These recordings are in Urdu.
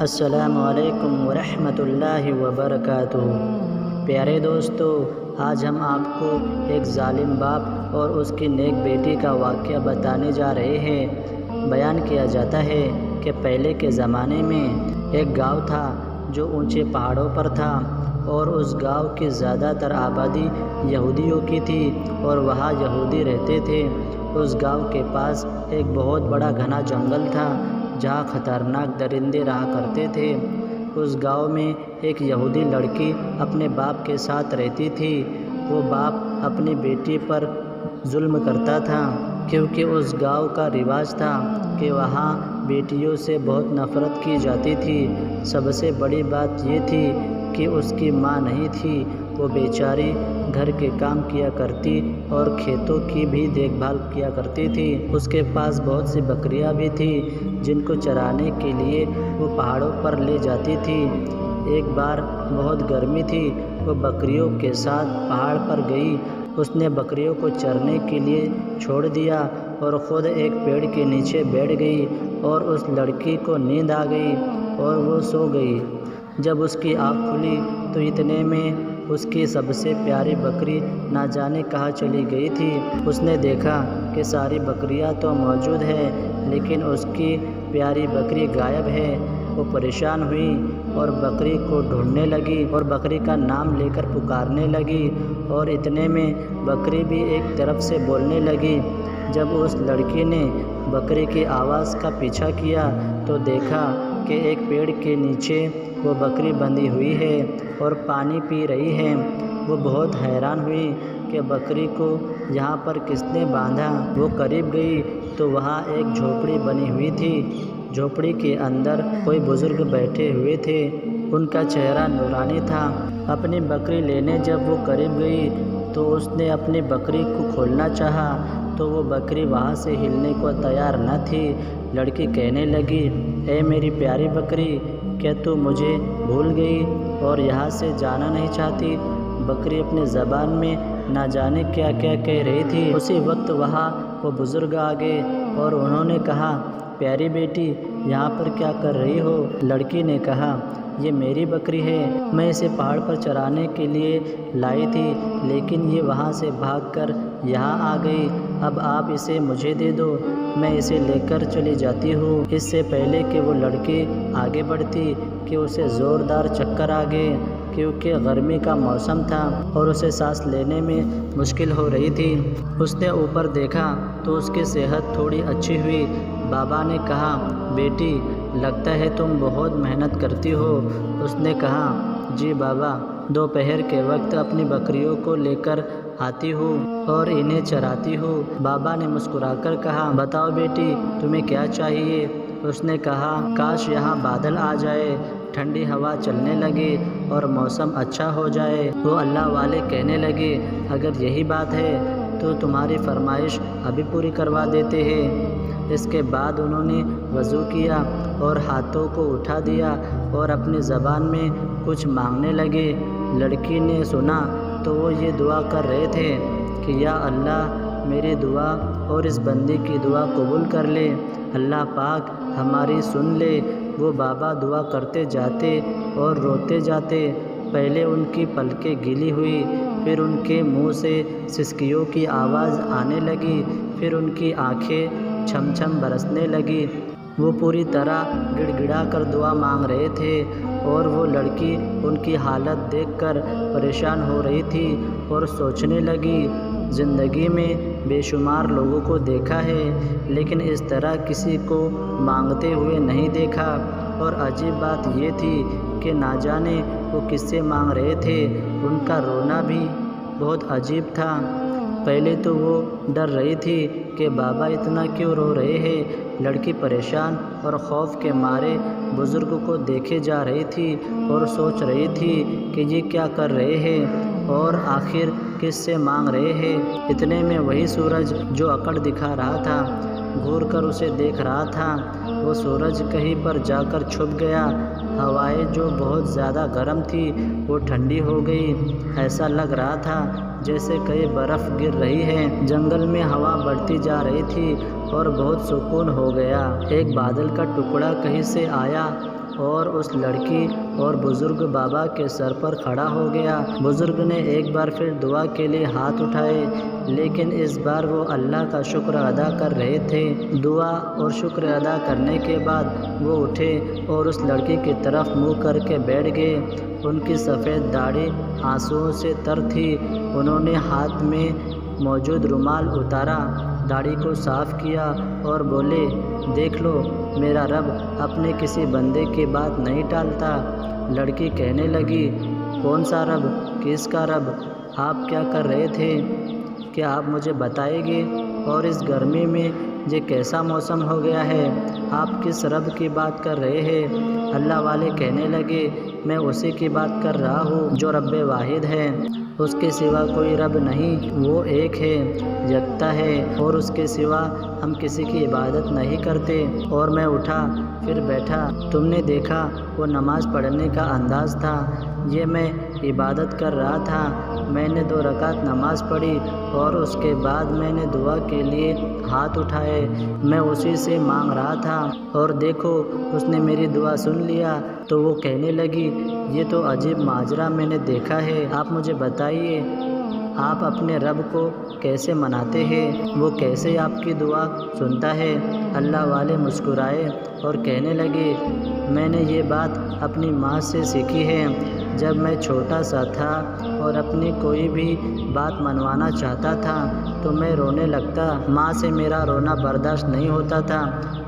السلام علیکم ورحمۃ اللہ وبرکاتہ۔ پیارے دوستو، آج ہم آپ کو ایک ظالم باپ اور اس کی نیک بیٹی کا واقعہ بتانے جا رہے ہیں۔ بیان کیا جاتا ہے کہ پہلے کے زمانے میں ایک گاؤں تھا جو اونچے پہاڑوں پر تھا، اور اس گاؤں کی زیادہ تر آبادی یہودیوں کی تھی اور وہاں یہودی رہتے تھے۔ اس گاؤں کے پاس ایک بہت بڑا گھنا جنگل تھا جہاں خطرناک درندے رہا کرتے تھے۔ اس گاؤں میں ایک یہودی لڑکی اپنے باپ کے ساتھ رہتی تھی۔ وہ باپ اپنی بیٹی پر ظلم کرتا تھا، کیونکہ اس گاؤں کا رواج تھا کہ وہاں بیٹیوں سے بہت نفرت کی جاتی تھی۔ سب سے بڑی بات یہ تھی کہ اس کی ماں نہیں تھی۔ وہ بیچاری گھر کے کام کیا کرتی اور کھیتوں کی بھی دیکھ بھال کیا کرتی تھی۔ اس کے پاس بہت سی بکریاں بھی تھیں جن کو چرانے کے لیے وہ پہاڑوں پر لے جاتی تھی۔ ایک بار بہت گرمی تھی، وہ بکریوں کے ساتھ پہاڑ پر گئی۔ اس نے بکریوں کو چرنے کے لیے چھوڑ دیا اور خود ایک پیڑ کے نیچے بیٹھ گئی، اور اس لڑکی کو نیند آ گئی اور وہ سو گئی۔ جب اس کی آنکھ کھلی تو اتنے میں اس کی سب سے پیاری بکری نہ جانے کہاں چلی گئی تھی۔ اس نے دیکھا کہ ساری بکریاں تو موجود ہیں لیکن اس کی پیاری بکری غائب ہے۔ وہ پریشان ہوئی اور بکری کو ڈھونڈنے لگی اور بکری کا نام لے کر پکارنے لگی، اور اتنے میں بکری بھی ایک طرف سے بولنے لگی۔ جب اس لڑکی نے بکری کی آواز کا پیچھا کیا تو دیکھا کہ ایک پیڑ کے نیچے وہ بکری بندھی ہوئی ہے اور پانی پی رہی ہے۔ وہ بہت حیران ہوئی کہ بکری کو یہاں پر کس نے باندھا۔ وہ قریب گئی تو وہاں ایک جھونپڑی بنی ہوئی تھی۔ جھونپڑی کے اندر کوئی بزرگ بیٹھے ہوئے تھے، ان کا چہرہ نورانی تھا۔ اپنی بکری لینے جب وہ قریب گئی تو اس نے اپنی بکری کو کھولنا چاہا تو وہ بکری وہاں سے ہلنے کو تیار نہ تھی۔ لڑکی کہنے لگی، اے میری پیاری بکری، کیا تو مجھے بھول گئی اور یہاں سے جانا نہیں چاہتی؟ بکری اپنی زبان میں نہ جانے کیا کیا کہہ رہی تھی۔ اسی وقت وہاں وہ بزرگ آ گئے اور انہوں نے کہا، پیاری بیٹی، یہاں پر کیا کر رہی ہو؟ لڑکی نے کہا، یہ میری بکری ہے، میں اسے پہاڑ پر چرانے کے لیے لائی تھی لیکن یہ وہاں سے بھاگ کر یہاں آ گئی۔ اب آپ اسے مجھے دے دو، میں اسے لے کر چلی جاتی ہوں۔ اس سے پہلے کہ وہ لڑکی آگے بڑھتی کہ اسے زوردار چکر آ گئے، کیونکہ گرمی کا موسم تھا اور اسے سانس لینے میں مشکل ہو رہی تھی۔ اس نے اوپر دیکھا تو اس کی صحت تھوڑی اچھی ہوئی۔ بابا نے کہا، بیٹی، لگتا ہے تم بہت محنت کرتی ہو۔ اس نے کہا، جی بابا، دوپہر کے وقت اپنی بکریوں کو لے کر آتی ہوں اور انہیں چراتی ہوں۔ بابا نے مسکرا کر کہا، بتاؤ بیٹی، تمہیں کیا چاہیے؟ اس نے کہا، کاش یہاں بادل آ جائے، ٹھنڈی ہوا چلنے لگے اور موسم اچھا ہو جائے۔ وہ اللہ والے کہنے لگے، اگر یہی بات ہے تو تمہاری فرمائش ابھی پوری کروا دیتے ہیں۔ اس کے بعد انہوں نے وضو کیا اور ہاتھوں کو اٹھا دیا اور اپنی زبان میں کچھ مانگنے لگے۔ لڑکی نے سنا تو وہ یہ دعا کر رہے تھے کہ یا اللہ، میری دعا اور اس بندی کی دعا قبول کر لے، اللہ پاک ہماری سن لے۔ وہ بابا دعا کرتے جاتے اور روتے جاتے۔ پہلے ان کی پلکیں گیلی ہوئی، پھر ان کے منہ سے سسکیوں کی آواز آنے لگی، پھر ان کی آنکھیں چھم چھم برسنے لگی۔ وہ پوری طرح گڑ گڑا کر دعا مانگ رہے تھے، اور وہ لڑکی ان کی حالت دیکھ کر پریشان ہو رہی تھی اور سوچنے لگی، زندگی میں بے شمار لوگوں کو دیکھا ہے لیکن اس طرح کسی کو مانگتے ہوئے نہیں دیکھا۔ اور عجیب بات یہ تھی کہ نہ جانے وہ کس سے مانگ رہے تھے۔ ان کا رونا بھی بہت عجیب تھا۔ پہلے تو وہ ڈر رہی تھی کہ بابا اتنا کیوں رو رہے ہیں۔ لڑکی پریشان اور خوف کے مارے بزرگ کو دیکھے جا رہی تھی اور سوچ رہی تھی کہ یہ کیا کر رہے ہیں اور آخر کس سے مانگ رہے ہیں۔ اتنے میں وہی سورج جو اکڑ دکھا رہا تھا گھور کر اسے دیکھ رہا تھا۔ وہ سورج کہیں پر جا کر چھپ گیا۔ ہوائیں جو بہت زیادہ گرم تھی وہ ٹھنڈی ہو گئی۔ ایسا لگ رہا تھا جیسے کئی برف گر رہی ہے۔ جنگل میں ہوا بڑھتی جا رہی تھی اور بہت سکون ہو گیا۔ ایک بادل کا ٹکڑا کہیں سے آیا اور اس لڑکی اور بزرگ بابا کے سر پر کھڑا ہو گیا۔ بزرگ نے ایک بار پھر دعا کے لیے ہاتھ اٹھائے، لیکن اس بار وہ اللہ کا شکر ادا کر رہے تھے۔ دعا اور شکر ادا کرنے کے بعد وہ اٹھے اور اس لڑکی کی طرف منہ کر کے بیٹھ گئے۔ ان کی سفید داڑھی آنسوؤں سے تر تھی۔ انہوں نے ہاتھ میں موجود رومال اتارا، داڑھی کو صاف کیا اور بولے، دیکھ لو، میرا رب اپنے کسی بندے کی بات نہیں ٹالتا۔ لڑکی کہنے لگی، کون سا رب؟ کس کا رب؟ آپ کیا کر رہے تھے؟ کیا آپ مجھے بتائیں گے؟ اور اس گرمی میں یہ کیسا موسم ہو گیا ہے؟ آپ کس رب کی بات کر رہے ہیں؟ اللہ والے کہنے لگے، میں اسی کی بات کر رہا ہوں جو رب واحد ہے، اس کے سوا کوئی رب نہیں، وہ ایک ہے، یکتا ہے، اور اس کے سوا ہم کسی کی عبادت نہیں کرتے۔ اور میں اٹھا، پھر بیٹھا۔ تم نے دیکھا وہ نماز پڑھنے کا انداز تھا، یہ میں عبادت کر رہا تھا۔ میں نے 2 رکعت نماز پڑھی اور اس کے بعد میں نے دعا کے لیے ہاتھ اٹھائے، میں اسی سے مانگ رہا تھا، اور دیکھو اس نے میری دعا سن لیا۔ تو وہ کہنے لگی، یہ تو عجیب ماجرا میں نے دیکھا ہے، آپ مجھے بتائیے، آپ اپنے رب کو کیسے مناتے ہیں؟ وہ کیسے آپ کی دعا سنتا ہے؟ اللہ والے مسکرائے اور کہنے لگے، میں نے یہ بات اپنی ماں سے سیکھی ہے۔ جب میں چھوٹا سا تھا اور اپنی کوئی بھی بات منوانا چاہتا تھا تو میں رونے لگتا، ماں سے میرا رونا برداشت نہیں ہوتا تھا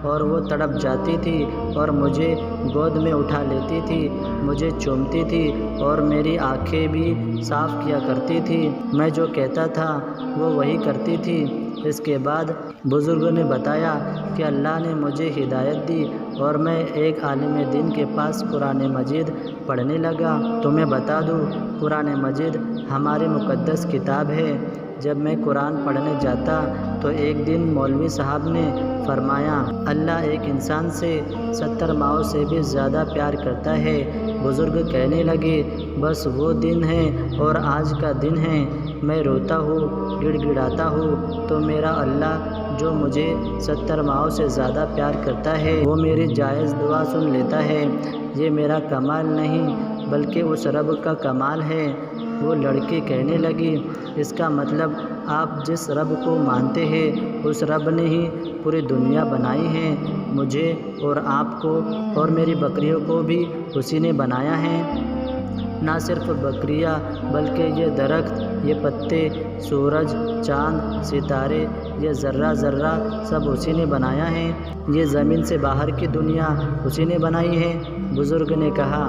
اور وہ تڑپ جاتی تھی اور مجھے گود میں اٹھا لیتی تھی، مجھے چومتی تھی اور میری آنکھیں بھی صاف کیا کرتی تھی، میں جو کہتا تھا وہ وہی کرتی تھی۔ اس کے بعد بزرگ نے بتایا کہ اللہ نے مجھے ہدایت دی اور میں ایک عالم دین کے پاس قرآن مجید پڑھنے لگا۔ تمہیں بتا دوں، قرآن مجید ہماری مقدس کتاب ہے۔ جب میں قرآن پڑھنے جاتا تو ایک دن مولوی صاحب نے فرمایا، اللہ ایک انسان سے 70 ماؤں سے بھی زیادہ پیار کرتا ہے۔ بزرگ کہنے لگے، بس وہ دن ہے اور آج کا دن ہے، میں روتا ہوں، گڑ گڑاتا ہوں تو میرا اللہ جو مجھے 70 ماؤں سے زیادہ پیار کرتا ہے وہ میری جائز دعا سن لیتا ہے۔ یہ میرا کمال نہیں بلکہ اس رب کا کمال ہے۔ وہ لڑکی کہنے لگی، اس کا مطلب آپ جس رب کو مانتے ہیں اس رب نے ہی پوری دنیا بنائی ہے، مجھے اور آپ کو اور میری بکریوں کو بھی اسی نے بنایا ہے۔ نہ صرف بکریاں بلکہ یہ درخت، یہ پتے، سورج، چاند، ستارے، یہ ذرہ ذرہ سب اسی نے بنایا ہے، یہ زمین سے باہر کی دنیا اسی نے بنائی ہے۔ بزرگ نے کہا،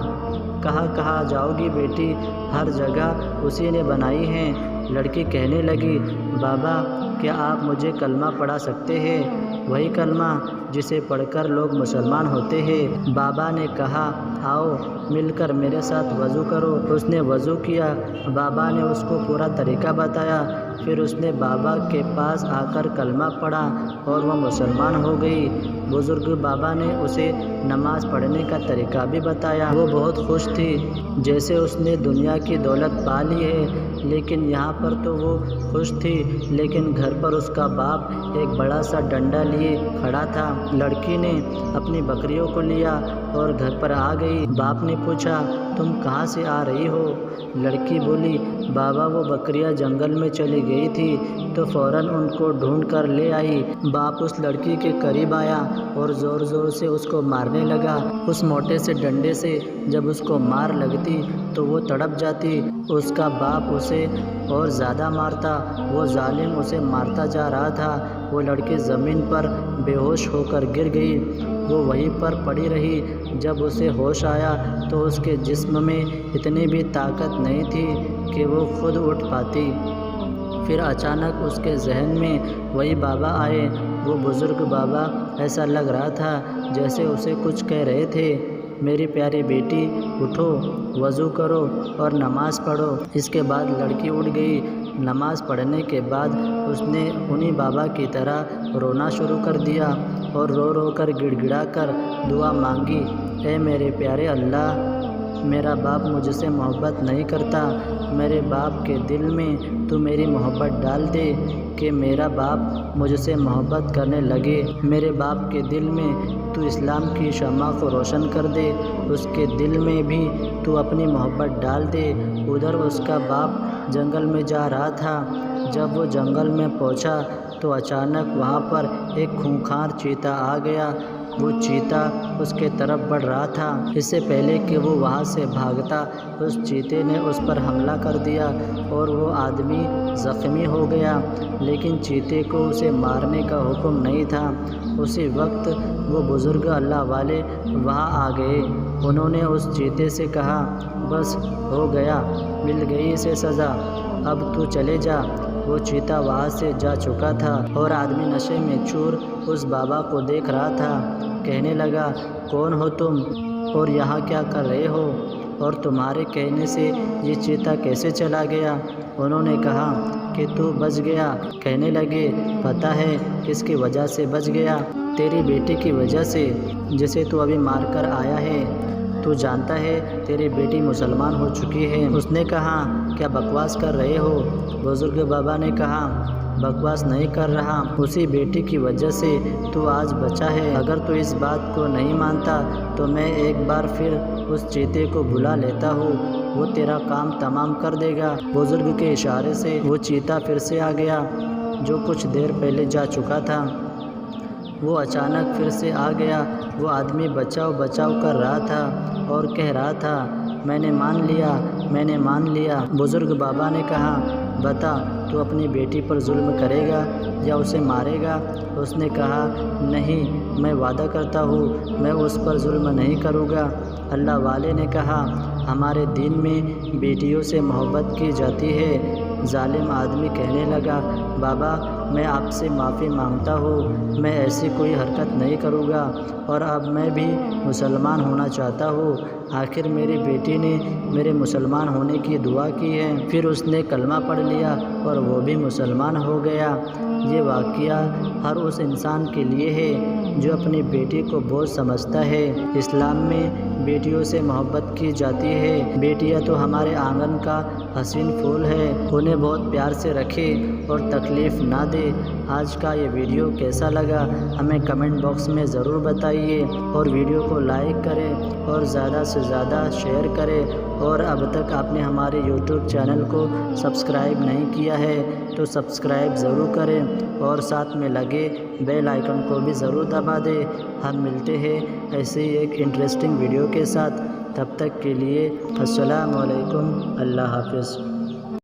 کہاں جاؤ گی بیٹی، ہر جگہ اسی نے بنائی ہے۔ لڑکی کہنے لگی، بابا کیا آپ مجھے کلمہ پڑھا سکتے ہیں، وہی کلمہ جسے پڑھ کر لوگ مسلمان ہوتے ہیں؟ بابا نے کہا، آؤ مل کر میرے ساتھ وضو کرو۔ اس نے وضو کیا، بابا نے اس کو پورا طریقہ بتایا، پھر اس نے بابا کے پاس آ کر کلمہ پڑھا اور وہ مسلمان ہو گئی۔ بزرگ بابا نے اسے نماز پڑھنے کا طریقہ بھی بتایا۔ وہ بہت خوش تھی، جیسے اس نے دنیا کی دولت پا لی ہے، لیکن یہاں پر تو وہ خوش تھی، لیکن گھر پر اس کا باپ ایک بڑا سا ڈنڈا لیے کھڑا تھا۔ لڑکی نے اپنی بکریوں کو لیا اور گھر پر آ گئی۔ باپ نے پوچھا، تم کہاں سے آ رہی ہو؟ لڑکی بولی، بابا وہ بکریاں جنگل میں چلی گئی تھی تو فوراً ان کو ڈھونڈ کر لے آئی۔ باپ اس لڑکی کے قریب آیا اور زور زور سے اس کو مارنے لگا۔ اس موٹے سے ڈنڈے سے جب اس کو مار لگتی تو وہ تڑپ جاتی۔ اس کا باپ اسے اور زیادہ مارتا، وہ ظالم اسے مارتا جا رہا تھا۔ وہ لڑکی زمین پر بے ہوش ہو کر گر گئی، وہ وہیں پر پڑی رہی۔ جب اسے ہوش آیا تو اس کے جسم میں اتنی بھی طاقت نہیں تھی کہ وہ خود اٹھ پاتی۔ پھر اچانک اس کے ذہن میں وہی بابا آئے۔ وہ بزرگ بابا ایسا لگ رہا تھا جیسے اسے کچھ کہہ رہے تھے، میری پیاری بیٹی اٹھو، وضو کرو اور نماز پڑھو۔ اس کے بعد لڑکی اٹھ گئی۔ نماز پڑھنے کے بعد اس نے انہی بابا کی طرح رونا شروع کر دیا اور رو رو کر گڑ گڑا کر دعا مانگی، اے میرے پیارے اللہ، میرا باپ مجھ سے محبت نہیں کرتا، میرے باپ کے دل میں تو میری محبت ڈال دے کہ میرا باپ مجھ سے محبت کرنے لگے، میرے باپ کے دل میں تو اسلام کی شمع کو روشن کر دے، اس کے دل میں بھی تو اپنی محبت ڈال دے۔ ادھر اس کا باپ جنگل میں جا رہا تھا۔ جب وہ جنگل میں پہنچا تو اچانک وہاں پر ایک خونخوار چیتا آ گیا۔ وہ چیتا اس کے طرف بڑھ رہا تھا۔ اس سے پہلے کہ وہ وہاں سے بھاگتا، اس چیتے نے اس پر حملہ کر دیا اور وہ آدمی زخمی ہو گیا، لیکن چیتے کو اسے مارنے کا حکم نہیں تھا۔ اسی وقت وہ بزرگ اللہ والے وہاں آ گئے۔ انہوں نے اس چیتے سے کہا، بس ہو گیا، مل گئی اسے سزا، اب تو چلے جا۔ وہ چیتا وہاں سے جا چکا تھا اور آدمی نشے میں چور اس بابا کو دیکھ رہا تھا۔ کہنے لگا، کون ہو تم اور یہاں کیا کر رہے ہو، اور تمہارے کہنے سے یہ چیتا کیسے چلا گیا؟ انہوں نے کہا کہ تو بچ گیا۔ کہنے لگے، پتہ ہے کس کی وجہ سے بچ گیا؟ تیری بیٹی کی وجہ سے، جسے تو ابھی مار کر آیا ہے۔ تو جانتا ہے تیری بیٹی مسلمان ہو چکی ہے۔ اس نے کہا، کیا بکواس کر رہے ہو؟ بزرگ بابا نے کہا، بکواس نہیں کر رہا، اسی بیٹی کی وجہ سے تو آج بچا ہے۔ اگر تو اس بات کو نہیں مانتا تو میں ایک بار پھر اس چیتے کو بلا لیتا ہوں، وہ تیرا کام تمام کر دے گا۔ بزرگ کے اشارے سے وہ چیتا پھر سے آ گیا، جو کچھ دیر پہلے جا چکا تھا۔ وہ اچانک پھر سے آ گیا۔ وہ آدمی بچاؤ بچاؤ کر رہا تھا اور کہہ رہا تھا، میں نے مان لیا، میں نے مان لیا۔ بزرگ بابا نے کہا، بتا، تو اپنی بیٹی پر ظلم کرے گا یا اسے مارے گا؟ اس نے کہا، نہیں، میں وعدہ کرتا ہوں میں اس پر ظلم نہیں کروں گا۔ اللہ والے نے کہا، ہمارے دین میں بیٹیوں سے محبت کی جاتی ہے۔ ظالم آدمی کہنے لگا، بابا میں آپ سے معافی مانگتا ہوں، میں ایسی کوئی حرکت نہیں کروں گا، اور اب میں بھی مسلمان ہونا چاہتا ہوں۔ آخر میری بیٹی نے میرے مسلمان ہونے کی دعا کی ہے۔ پھر اس نے کلمہ پڑھ لیا اور وہ بھی مسلمان ہو گیا۔ یہ واقعہ ہر اس انسان کے لیے ہے جو اپنی بیٹی کو بوجھ سمجھتا ہے۔ اسلام میں بیٹیوں سے محبت کی جاتی ہے۔ بیٹیاں تو ہمارے آنگن کا حسین پھول ہے، انہیں بہت پیار سے رکھے اور تکلیف نہ دے۔ آج کا یہ ویڈیو کیسا لگا ہمیں کمنٹ باکس میں ضرور بتائیے، اور ویڈیو کو لائک کریں اور زیادہ سے زیادہ شیئر کریں، اور اب تک آپ نے ہمارے یوٹیوب چینل کو سبسکرائب نہیں کیا ہے تو سبسکرائب ضرور کریں، اور ساتھ میں لگے بیل آئیکن کو بھی ضرور دبا دیں۔ ہم ملتے ہیں ایسے ہی ایک انٹرسٹنگ ویڈیو کے ساتھ، تب تک کے لیے السلام علیکم، اللہ حافظ۔